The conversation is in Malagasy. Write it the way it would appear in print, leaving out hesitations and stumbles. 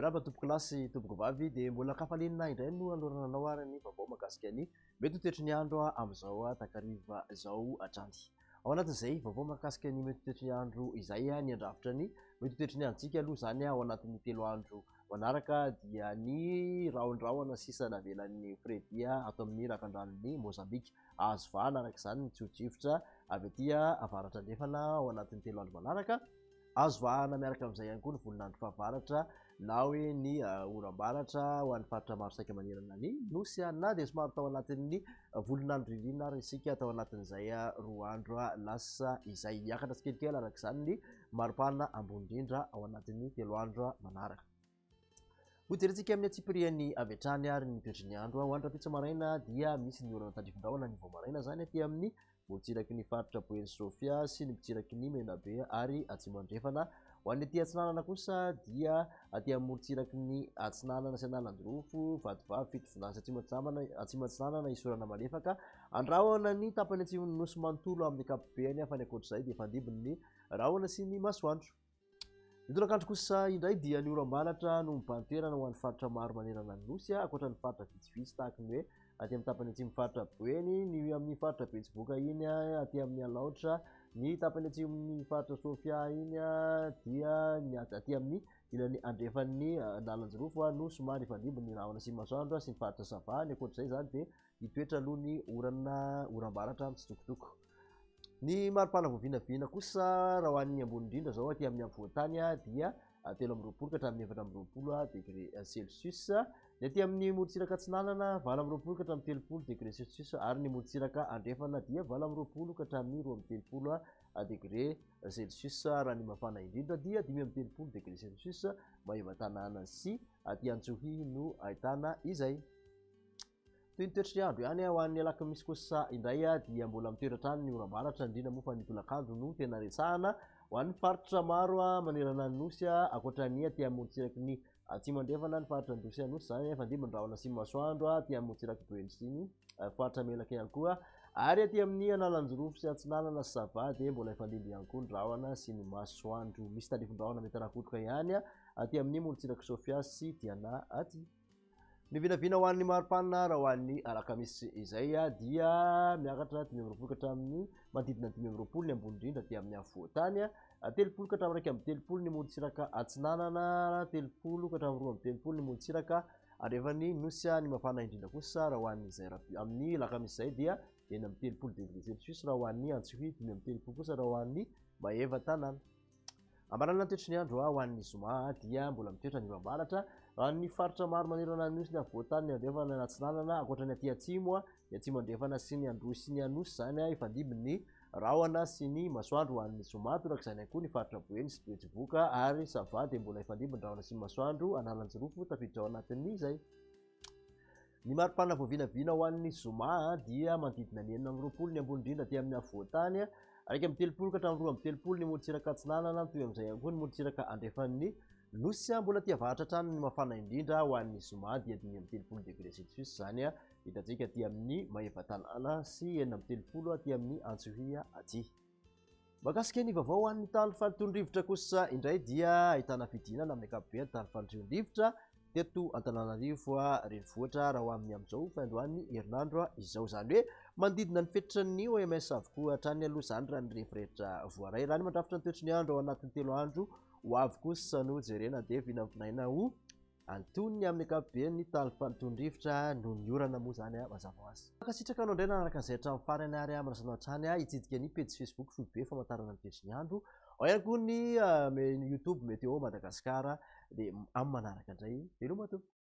Miarahaba tompoko lasy tompoko vavy dia mbola kafalinina indray no alorananao ary ny vaovao mahakasika ny mety toetry ny andro amin'izao takariva izao hatrany. Ao anatin'izay vaovao mahakasika ny mety toetry ny andro izay ny andrafitra ny mety toetry ny androntsika aloha izany ao anatin'ny 3 andro manaraka dia ny raondraona sisa navelan'ny Fredia ato amin'ny rakandran'ny Mozambika. Azo vahana araka izany ny tsodrivotra avy aty avaratra andrefana ao anatin'ny 3 andro manaraka. Azo vahana miaraka amin'izay ihany koa ny volinandro fahavaratra na hoe ny oram-baratra ho an'ny faritra maro saika manerana ny nosy na dia somary tao anatin'ny volinandro ririna ary isika tao anatin'izay 2 andro lasa izay hiakatra tsikelikely araka izany ny maripana ambony indrindra ao anatin'ny 3 andro manaraka. Hojerentsika amin'ny atsipiriany avy hatrany ary ny toetry ny andro ho andra-pitso maraina dia misy ny orana tandrifin-drahona ny vao maraina izany aty amin'ny motsiraky ny faritra Poeny Sofia sy ny motsiraky ny Menabe ary Atsimo andrefana. Ho an'ny aty atsinanana kosa dia aty amin'ny motsiraky ny atsinanana sy analandrofo vatovavy fitovinasa atsimo atsinanana isorana malefaka andrahona ny tapany atsimon'ny nosy manontolo amin'ny ankapobeny fa ny ankoatr'izay dia fandibony ny rahona sy ny masoandro. Ny tolakandro kosa indray dia ny oram-balatra no mibantoerana ho an'ny faritra maro manerana ny nosy ankoatra ny faritra vitsivitsy tahaka ny hoe aty amin'ny tapany atsimo faritra Boeny ny amin'ny faritra Betsiboka iny aty amin'ny Alaotra ny tapany atsimon'ny faritra Sofia iny dia ny aty amin'ny ilany andrefan'ny Nalanjorofo no somary fandibony ny rahona sy masoandro sy ny faritra Sava. Ny ankoatr'izay izany dia hitoetra aloha ny oram-balatra mitsitokotoko. Ny maripana voavinavina kosa raha ho an'ny ambony indrindra zao aty amin'ny afovoantany dia 13 ka hatramin'ny 14 degré Celsius. Ny aty amin'ny morontsiraka atsinanana 12 ka hatramin'ny 30 degré Celsius ary ny morontsiraka andrefana dia 12 ka hatramin'ny 13 degré Celsius. Raha ny mafana indrindra dia 13 degré Celsius Mahevatanana sy aty Antsohihy no ahitana izay. Toy ny toetry ny andro ihany ho an'ny alakamisy kosa indray dia mbola mitoeran-trano ny oram-baratra indrindra moa fa ny tolakandro no tena resahana ho an'ny faritra maro manerana ny nosy ankoatra ny aty amin'ny morontsiraky ny Atsimo andrefana ny faritra Androsy anosy izany fandibony rahona sy masoandro aty amin'ny morontsiraky Boeny sy ny faritra Melaka ihany koa ary aty amin'ny Analanjorofo sy atsinanana sy Sava dia mbola ifandimby ihany koa ny rahona sy ny masoandro. Misy tandrifin-drahona mety arakotoka ihany aty amin'ny morontsiraky Sofia sy Diana aty. Ny vinavina ho an'ny maripana raha ho an'ny alakamisy izay dia miakatra 20 ka hatramin'ny manodidina 20 ny ambony indrindra dia amin'ny afovoantany 30 ka hatramin'ny 30 ny morontsiraka atsinanana 30 ka hatramin'ny 20 ny morontsiraka andrefan'ny nosy. Ny mafana indrindra kosa raha ho an'izay amin'ny alakamisy izay dia 30 degré Celsius raha ho an'ny Antsohihy 30 kosa raha ho an'ny Mahevatanana. Ambarana ny toetry ny andro ho an'ny zoma dia mbola mitoetra ny oram-baratra raha ny faritra maro manerana ny nosy ny afovoantany ny andrefana ny atsinanana ankoatra ny aty Atsimo ny Atsimo andrefana sy ny Androsy sy ny Anosy izany ifandimby ny rahona sy ny masoandro ho an'ny zoma. Torak'izany ihany koa ny faritra Boeny sy Betsiboka ary Sava dia mbola ifandimby ny rahona sy ny masoandro Analanjorofo tafiditra ao anatin'izay. Ny maripana voavinavina ho an'ny zoma dia manodidina ny 20 ny ambony indrindra aty amin'ny afovoantany 30 ka hatramin'ny 30 ny morontsiraka atsinanana toy amin'izay ihany koa ny morontsiraka andrefan'ny nosy mbola aty avaratra hatrany ny mafana indrindra ho an'ny zoma dia 30 degré Celsius izany hitantsika aty amin'ny Mahevatanana sy 30 aty amin'ny Antsohihy aty. Mahakasika ny vaovao ho an'ny tany falitondrivotra kosa indray dia ahitana fidinana amin'ny ankapobeny tany falitondrivotra teto Antananarivo renivohitra raha ho amin'ny amin'izao fa androany herinandro izao izany hoe manodidina ny fetrany OMS avokoa hatrany aloha izany raha ny rehefirehetra voaray. Raha ny mandrafitra ny toetry ny andro ao anatin'ny 3 andro ho avy kosa no jerena dia vinavinaina ho antonony amin'ny ankapobeny ny tany falitondrivotra no ny orana moa izany mazava ho azy. Makasitraka anao indray nanaraka izay hatramin'ny farany ary marasanao hatrany hitsidika ny page Facebook Foibe famantarana ny toetry ny andro ao ihany koa ny YouTube Météo Madagasikara dia amin'ny manaraka indray veloma tompoko.